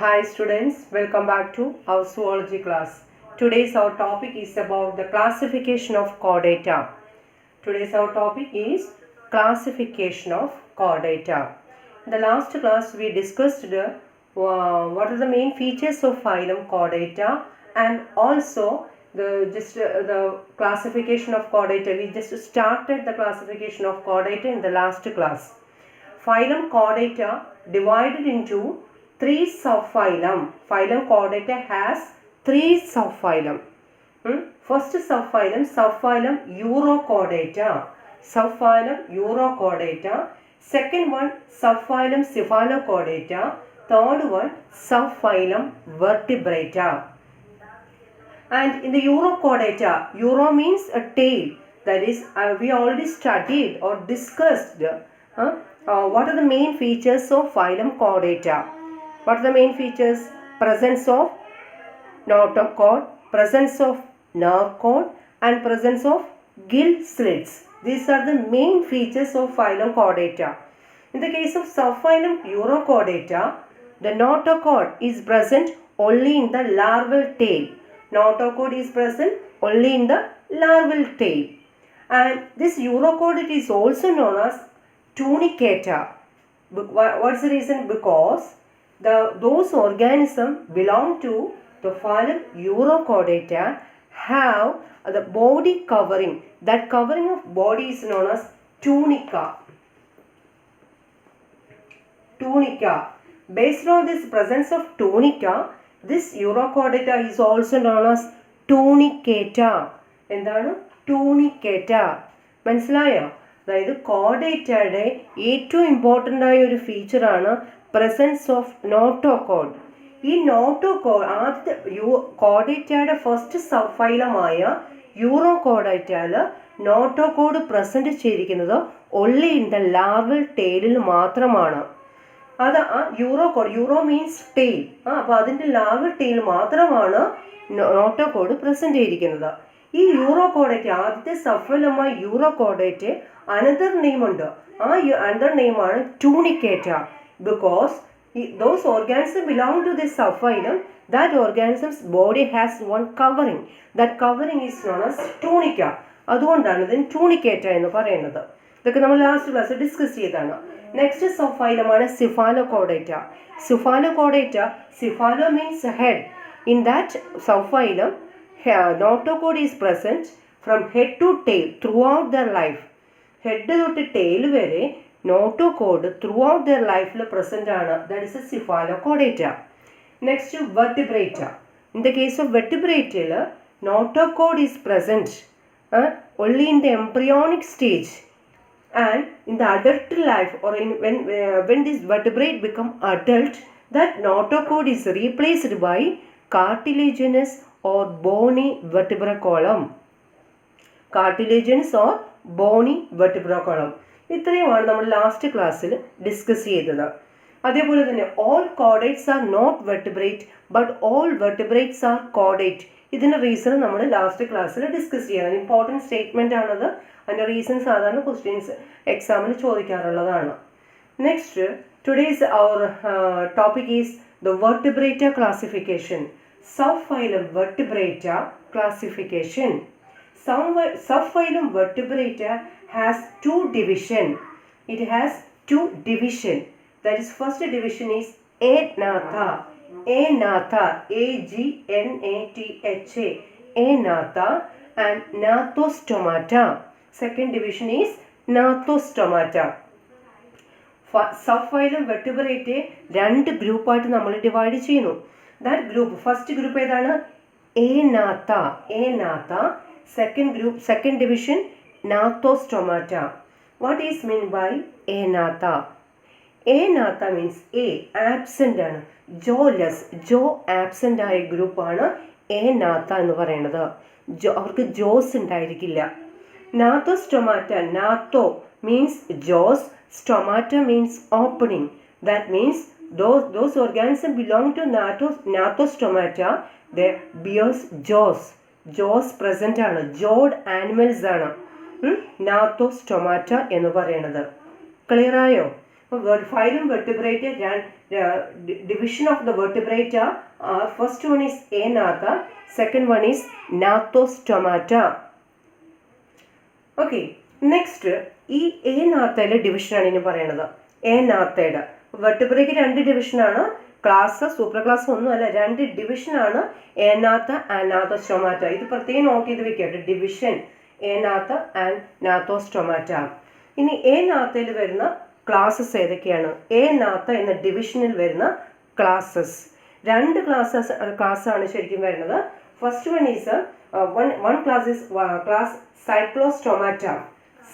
Hi students, welcome back to our zoology class. Today's our topic is about the classification of chordata. Today's our topic is classification of chordata. In the last class we discussed what are the main features of phylum Chordata and also the classification of Chordata. We just started the classification of Chordata in the last class. Phylum Chordata divided into three subphylum. Phylum Chordata has three subphylum. First subphylum Urochordata. Subphylum Urochordata. Second one, subphylum Cephalochordata. Third one, subphylum Vertebrata. And in the Urochordata, Uro means a tail. That is, we already studied or discussed what are the main features of phylum Chordata. What are the main features? Presence of notochord, presence of nerve cord, and presence of gill slits. These are the main features of phylum Chordata. In the case of subphylum Urochordata, the notochord is present only in the larval tail. Notochord is present only in the larval tail. And this Urochord is also known as tunicata. What's the reason? Because those organisms belong to the phylum Urochordata have the body covering. That covering of body is known as tunica. Tunica. Based on this presence of tunica, this Urochordata is also known as tunicata. എന്താണ്? Tunicata. മനസ്സിലായോ? അതായത് കോർഡേറ്റയുടെ ഏറ്റവും important ആയ ഒരു ഫീച്ചറാണ് presence of notochord. ഈ notochord ആദ്യത്തെ കോർഡേറ്റയുടെ first സബ്ഫൈലമായ യൂറോകോർഡേറ്റയിൽ notochord present ചെയ്തിരിക്കുന്നത് only in the larval ടെയിലിൽ മാത്രമാണ്. അത് ആ യൂറോ മീൻസ് ടെയിൽ. അപ്പോൾ അതിൻ്റെ ലാർവൽ ടെയിൽ മാത്രമാണ് നോട്ടോകോഡ് പ്രസൻറ്റ് ചെയ്തിരിക്കുന്നത്. ഈ യൂറോകോർഡേറ്റ് ആദ്യത്തെ സബ്ഫൈലമായ യൂറോകോർഡേറ്റ് അനദർ നെയിം ഉണ്ട്. ആ another നെയിമാണ് ടൂണിക്കേറ്റ. Because those organisms belong to this subphylum, that organism's body has one covering. That covering is known as tunica. അതുകൊണ്ടാണ് ഇതിന് ടൂണിക്കേറ്റ എന്ന് പറയുന്നത്. ഇതൊക്കെ നമ്മൾ ലാസ്റ്റ് ക്ലാസ്സിൽ ഡിസ്കസ് ചെയ്തതാണ്. നെക്സ്റ്റ് സബ്ഫൈലമാണ് Cephalochordata. Cephalo means head. In that subphylum notochord is present from head to tail throughout their life. Head തൊട്ട് ടെയിൽ വരെ നോട്ടോകോഡ് ത്രൂ ഔട്ട് ദർ ലൈഫിൽ പ്രസൻ്റ് ആണ്. That is a Cephalochordata. Next Vertebrata. In the case of വെർട്ടിബ്രേറ്റയിൽ notochord is present only in the embryonic stage, and in the adult life or when this vertebrate become adult, that notochord is replaced by cartilaginous or bony vertebral column. Cartilaginous or bony vertebral column. ഇത്രയുമാണ് നമ്മൾ last ക്ലാസ്സിൽ discuss ചെയ്തത്. അതേപോലെ തന്നെ all chordates are not vertebrate but all vertebrates are chordate. ഇതിൻ്റെ reason നമ്മൾ last ക്ലാസ്സിൽ discuss ചെയ്യണം. ഇമ്പോർട്ടൻറ്റ് സ്റ്റേറ്റ്മെൻ്റ് ആണത്. അതിൻ്റെ റീസൺ സാധാരണ ക്വസ്റ്റ്യൻസ് എക്സാമിന് ചോദിക്കാറുള്ളതാണ്. Next today's our topic is the Vertebrata classification. Subphylum Vertebrata classification. Subphylum Vertebrata has two division. It has two division. That is, first division is Anatha. Anatha. A-G-N-A-T-H-A. Anatha and Gnathostomata. Second division is Gnathostomata. Subphylum Vertebrate രണ്ട് ഗ്രൂപ്പായിട്ട് നമ്മൾ divide ചെയ്യുന്നു. That group first group ഏതാണ്? Anatha. Second division Gnathostomata. What is meant by Anatha? Anatha means A, absent ആണ്. ജോലെസ്, absent ആയ ഗ്രൂപ്പാണ് Anatha എന്ന് പറയുന്നത്. അവർക്ക് ജോസ് ഉണ്ടായിരിക്കില്ല. Gnathostomata, Gnatho means jaws, stomata means opening. That means those organisms belong to Gnathostomata, they bears jaws. Jose present ആണ്. ജോഡ് animals ആണ് Gnathostomata എന്ന് പറയുന്നത്. ക്ലിയർ ആയോ? Phylum vertebrate, division of the vertebrata, first one is Anatha, second one is Gnathostomata. Okay, next ഈ ഏനാത്തയിലെ ഡിവിഷനാണ് ഇനി പറയുന്നത്. ഏനാത്തയുടെ വെർട്ടിബ്രയ്ക്ക് 2 ഡിവിഷനാണ്, ക്ലാസ് സൂപ്പർ ക്ലാസ് ഒന്നുമല്ല, 2 ഡിവിഷനാണ് ഏനാത്ത ആൻഡ് നാത്തോസ്റ്റൊമാറ്റ. ഇത് പ്രത്യേകം നോട്ട് ചെയ്ത് വെക്കട്ടെ, ഡിവിഷൻ ഏനാത്ത ആൻഡ് നാത്തോസ്റ്റൊമാറ്റ. ഇനി ഏനാത്തയിൽ വരുന്ന ക്ലാസ്സസ് ഏതൊക്കെയാണ്? ഏനാത്ത എന്ന ഡിവിഷനിൽ വരുന്ന ക്ലാസ്സസ് 2 ക്ലാസ്സാണ് ശരിക്കും വരുന്നത്. First one is one class is class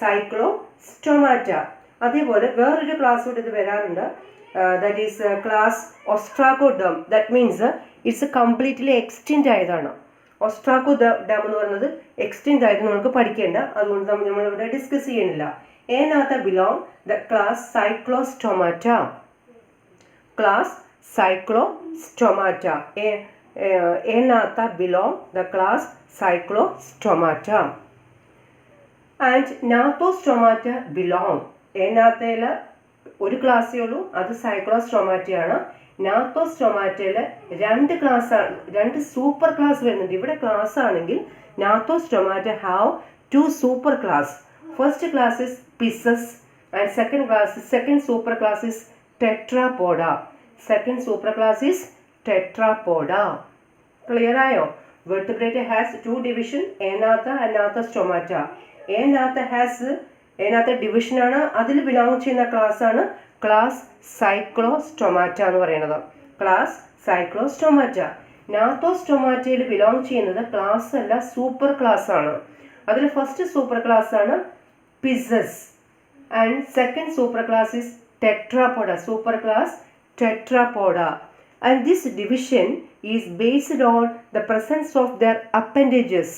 Cyclostomata. അതേപോലെ വേറൊരു ക്ലാസ് കൂടി ഇത് വരാറുണ്ട്, that is class Ostracoderm. That means it's completely extend ആയതാണ്. ഒസ്ട്രാക്കോഡം എന്ന് പറയുന്നത് എക്സ്റ്റെൻഡ് ആയത് നമുക്ക് പഠിക്കേണ്ട, അതുകൊണ്ട് നമ്മളിവിടെ ഡിസ്കസ് ചെയ്യുന്നില്ല. Agnatha belong the class Cyclostomata. Agnatha belong the class Cyclostomata. And Gnathostomata belong, ഏനാത്തയിൽ ഒരു ക്ലാസ്സേ ഉള്ളൂ, അത് സൈക്ലോസ്റ്റൊമാറ്റയാണ്. നാത്തോസ്റ്റൊമാറ്റയിൽ 2 ക്ലാസ്സാണ്, 2 സൂപ്പർ ക്ലാസ് വരുന്നുണ്ട്. ഇവിടെ ക്ലാസ് ആണെങ്കിൽ Gnathostomata have 2 super class. First class is Pisces and second super class is tetrapoda. Second super class is tetrapoda. Clear ആയോ? Vertebrate has 2 division, Anatha and Gnathostomata. Enath division ആണ്, അതിൽ ബിലോങ് ചെയ്യുന്ന class ആണ് class Cyclostomata എന്ന് പറയുന്നത്. Class Cyclostomata. നാത്തോസ്റ്റൊമാറ്റയിൽ belong ചെയ്യുന്നത് class അല്ല, സൂപ്പർ ക്ലാസ് ആണ്. അതിൽ ഫസ്റ്റ് സൂപ്പർ ക്ലാസ് ആണ് Pisces and second super class is Tetrapoda. Super class Tetrapoda. And this division is based on the presence of their appendages.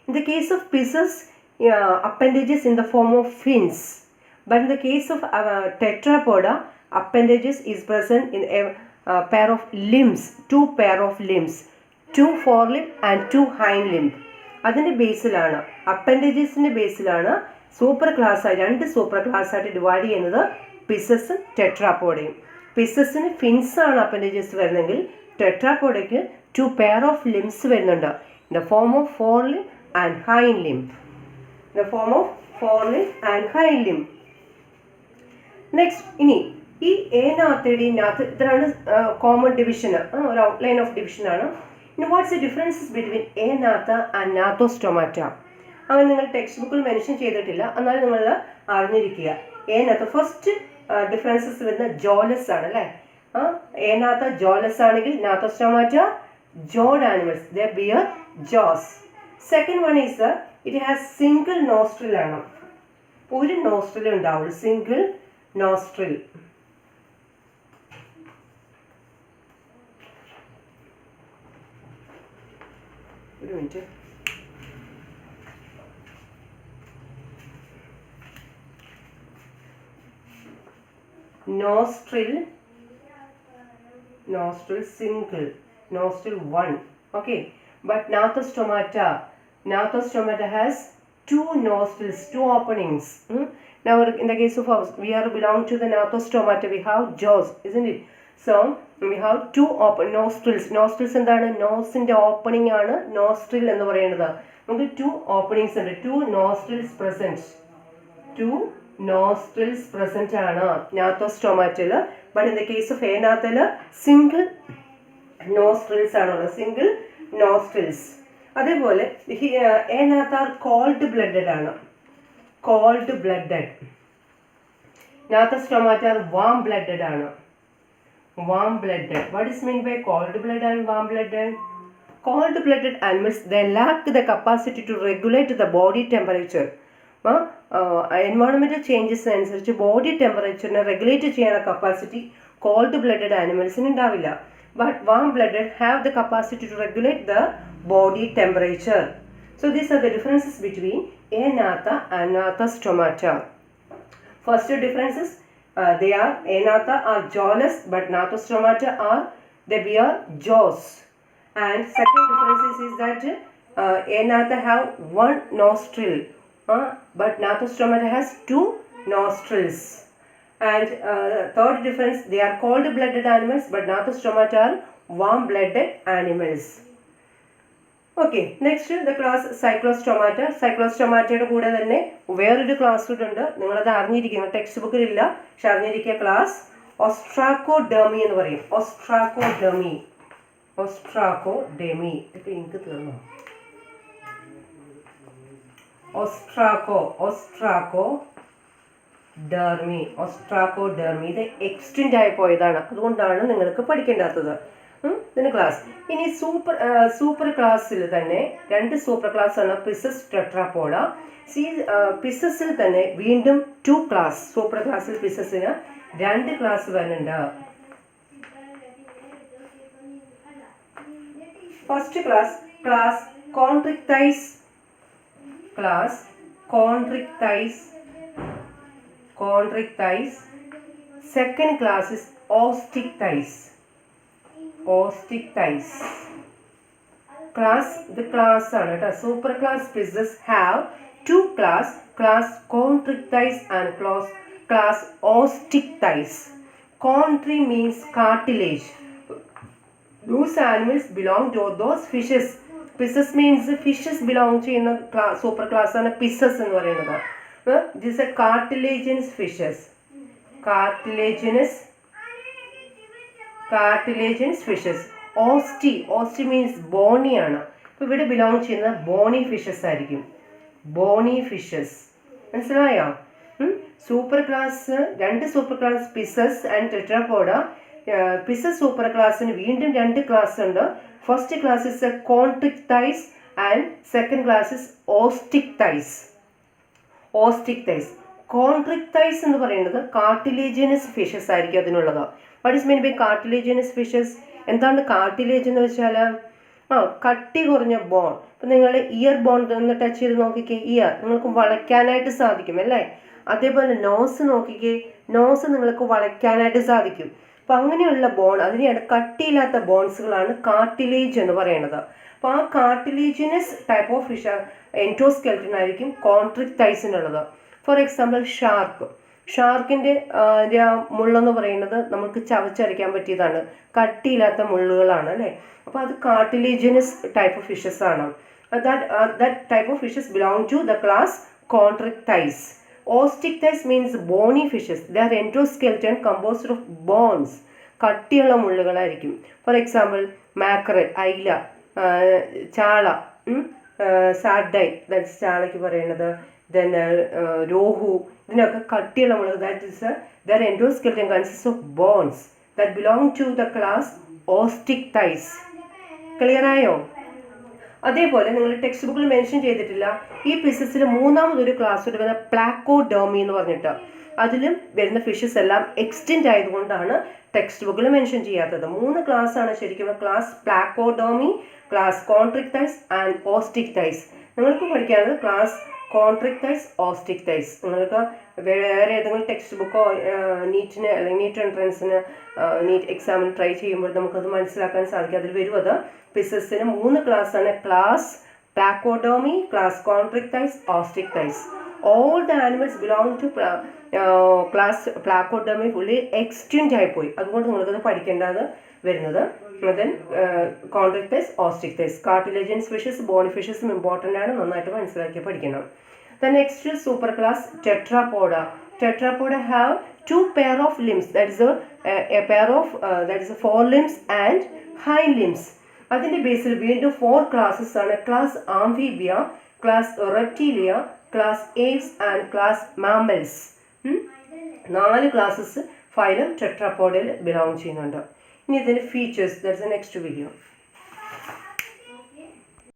In the case of pisces, appendages in the form of fins, but in the case of tetrapoda, appendages is present in a pair of limbs, 2 pair of limbs, 2 forelimb and 2 hind limb. അതിൻ്റെ ബേസിലാണ്, അപ്പൻഡേജസിൻ്റെ ബേസിലാണ് super class 2 super class ആയിട്ട് divide ചെയ്യുന്നത് പിസസും ടെട്രാപോഡയും. പിസസിന് fins ആണ് appendages വരുന്നെങ്കിൽ ടെട്രാപോഡയ്ക്ക് 2 pair of limbs വരുന്നുണ്ട്, in the form of forelimb and hind limb. Next ഇനി ഈ ഏനാത്തയുടെയും ഇതാണ് കോമൺ ഡിവിഷൻ, ഒരു ഔട്ട്ലൈൻ ഓഫ് ഡിവിഷനാണ്. ഇനി what's the differences between Agnatha and Gnathostomata? അങ്ങനെ നിങ്ങൾ ടെക്സ്റ്റ് ബുക്കിൽ മെൻഷൻ ചെയ്തിട്ടില്ല, എന്നാലും നിങ്ങൾ അറിഞ്ഞിരിക്കുക. ഏനാത്ത ഫസ്റ്റ് ഡിഫറൻസസ് വരുന്ന ജോലസ് ആണ് അല്ലേ. ഏനാത്ത ജോലസ് ആണെങ്കിൽ നാത്തോസ്റ്റൊമാറ്റ jawed animals, they bear jaws. Second one is it has single nostril ആണ്, ഒരു നോസ്ട്രിൽ ഉണ്ടാവുള്ളൂ, സിംഗിൾ നോസ്ട്രിൽ. ഒരു minute. Nostril single, nostril 1, okay, but Gnathostomata has 2 nostrils, 2 openings. Now in the case of us, we are belong to the Gnathostomata, we have jaws, isn't it? So we have 2 open nostrils എന്താണ്? നോസിന്റെ opening ആണ് nostril എന്ന് പറയുന്നത്. നമുക്ക് 2 openings ഉണ്ട്, 2 nostrils present ആണ് നാത്തോസ്റ്റൊമാറ്റയിൽ. But in the case of ഏനാത്തയിൽ single nostrils ആണുള്ളത്, സിംഗിൾ നോസ്ട്രിൽസ്. അതേപോലെ ഏനാത്ത കോൾഡ് ബ്ലഡഡ് ആണ്, നാത്തോസ്റ്റൊമാറ്റ വാം ബ്ലഡഡ് ആണ്, What is meant by cold blooded and warm blooded? Cold blooded animals, they lack the capacity to regulate the body temperature. Environmental changes അനുസരിച്ച് body ടെമ്പറേച്ചറിനെ regulate ചെയ്യാനുള്ള capacity cold blooded ആനിമൽസിന് ഉണ്ടാവില്ല. But warm blooded have the capacity to regulate the body temperature. So these are the differences between Anatha and Gnathostomata. First differences, Anatha are jawless, but Gnathostomata they bear jaws. And second difference is that Anatha have 1 nostril, but Gnathostomata has 2 nostrils. And third difference, they are cold-blooded animals, but Gnathostomata are warm-blooded animals. Okay, next the class Cyclostomata. Cyclostomata കൂടെ തന്നെ വേറൊരു class കൂടെ ഉണ്ട്. നിങ്ങളത് അറിഞ്ഞിരിക്കണം, text ബുക്കിലില്ല, പക്ഷെ അറിഞ്ഞിരിക്കുക class ഓസ്ട്രാക്കോഡെർമി എന്ന് പറയും. ഓസ്ട്രാക്കോഡെർമി. ഇപ്പം എനിക്ക് തീർന്നു. ഓസ്ട്രാക്കോഡെർമി ഇത് എക്സ്റ്റെൻഡ് ആയി പോയതാണ്, അതുകൊണ്ടാണ് നിങ്ങൾക്ക് പഠിക്കേണ്ടാത്തത്. ഇതിന് ക്ലാസ് ഇനി സൂപ്പർ ക്ലാസ്സിൽ തന്നെ 2 സൂപ്പർ ക്ലാസ് ആണ് പിസസ്, ടെട്രാപോഡ. പിസസിൽ തന്നെ വീണ്ടും 2 ക്ലാസ്. സൂപ്പർ ക്ലാസ്സിൽ പിസസിന് 2 ക്ലാസ് വരുന്നുണ്ട്. First class Chondrichthyes. Second class is Osteichthyes. The class ആണ് കേട്ടോ. Super class Pisces have 2 class Chondrichthyes and class Osteichthyes. Chondri means cartilage. Those animals belong to those fishes. Pisces means fishes belong ചെയ്യുന്ന super class ആണ് Pisces എന്ന് പറയുന്നത്. These are cartilaginous fishes. Cartilaginous fishes. Osti means bony ആണ്. അപ്പോൾ ഇവിടെ belong ചെയ്യുന്ന Boney fishes ആയിരിക്കും. മനസ്സിലായോ? Super class 2 super class Pisces and Tetrapoda. Pisces super ക്ലാസ്സിന് വീണ്ടും 2 ക്ലാസ് ഉണ്ട്. First class is Chondrichthyes and second class is Osteichthyes. Chondrichthyes എന്ന് പറയുന്നത് കാർട്ടിലേജിനസ് ഫിഷസ് ആയിരിക്കും അതിനുള്ളത്. What is mean by cartilaginous fishes? എന്താണ് കാർട്ടിലേജ് എന്ന് വെച്ചാൽ കട്ടി കുറഞ്ഞ ബോൺ. ഇപ്പം നിങ്ങൾ ഇയർ ബോൺ ഒന്ന് ടച്ച് ചെയ്ത് നോക്കിക്കേ, ഇയർ നിങ്ങൾക്ക് വളയ്ക്കാനായിട്ട് സാധിക്കും അല്ലേ? അതേപോലെ നോസ് നോക്കിക്കേ, നോസ് നിങ്ങൾക്ക് വളയ്ക്കാനായിട്ട് സാധിക്കും. അപ്പം അങ്ങനെയുള്ള ബോൺ, അതിനെയാണ് കട്ടിയില്ലാത്ത ബോൺസുകളാണ് കാർട്ടിലേജ് എന്ന് പറയുന്നത്. അപ്പോൾ ആ cartilaginous type of fish endoskeleton ആയിരിക്കും കോൺട്രിക്ടൈസിനുള്ളത്. ഫോർ എക്സാമ്പിൾ ഷാർക്കിൻ്റെ മുള്ളെന്ന് പറയുന്നത് നമുക്ക് ചവച്ചരയ്ക്കാൻ പറ്റിയതാണ്, കട്ടിയില്ലാത്ത മുള്ളുകളാണ് അല്ലേ? അപ്പോൾ അത് കാർട്ടിലേജിനസ് ടൈപ്പ് ഓഫ് ഫിഷസ് ആണ്. that type of fishes belong to the class Chondrichthyes. Osteichthyes means bony fishes. They are endoskeleton composed of bones. കട്ടിയുള്ള മുള്ളുകളായിരിക്കും. ഫോർ എക്സാമ്പിൾ മാക്രൽ, അയില, ചാള, സാഡൈൻ, ദാറ്റ്സ് ചാളയ്ക്ക് പറയുന്നത്, ദെൻ രോഹു, ഇതിനൊക്കെ കട്ടിയുള്ള മുള്ളുകൾ. That is their endoskeleton consist of bones that belong to the class Osteichthyes. Clear ആയോ? അതേപോലെ നിങ്ങൾ text ബുക്കിൽ മെൻഷൻ ചെയ്തിട്ടില്ല, ഈ പിസസിൽ മൂന്നാമതൊരു ക്ലാസ് വരുന്ന പ്ലാക്കോഡെർമി എന്ന് പറഞ്ഞിട്ട്. അതിലും വരുന്ന ഫിഷസ് എല്ലാം എക്സ്റ്റെൻഡ് ആയതുകൊണ്ടാണ് ടെക്സ്റ്റ് ബുക്കിൽ മെൻഷൻ ചെയ്യാത്തത്. 3 ക്ലാസ് ആണ് ശരിക്കും. Class Placodermi, class Chondrichthyes and Osteichthyes. നിങ്ങൾക്ക് പഠിക്കാനുള്ളത് ക്ലാസ് Chondrichthyes, Osteichthyes. നിങ്ങൾക്ക് വേറെ ഏതെങ്കിലും ടെക്സ്റ്റ് ബുക്കോ നീറ്റിന് അല്ലെങ്കിൽ നീറ്റ് എൻട്രൻസിന് നീറ്റ് എക്സാമിന് ട്രൈ ചെയ്യുമ്പോൾ നമുക്കത് മനസ്സിലാക്കാൻ സാധിക്കും. അതിൽ വരും അത് പിസസിന് 3 ക്ലാസ് ആണ്. Class Placodermi, class Chondrichthyes, Osteichthyes. All the animals belong to class Placodermi fully extend ആയിപ്പോയി, അതുകൊണ്ട് നിങ്ങൾക്കത് പഠിക്കേണ്ടത് വരുന്നത്. then Chondrichthyes, Osteichthyes. Cartilaginous fishes, bony fishes important ആണ്, നന്നായിട്ട് മനസ്സിലാക്കി പഠിക്കണം. The next super class Tetrapoda. Tetrapoda have 2 pair of limbs. That is a pair of that is 4 limbs and hind limbs. അതിൻ്റെ ബേസിൽ വീണ്ടും 4 ക്ലാസ്സസ് ആണ്. Class Amphibia, class Reptilia, class Aves and class mammals. 4 classes phylum ടെട്രാപോഡയിൽ belong ചെയ്യുന്നുണ്ട്. ഇനി ഇതിൻ്റെ features, that's the next video.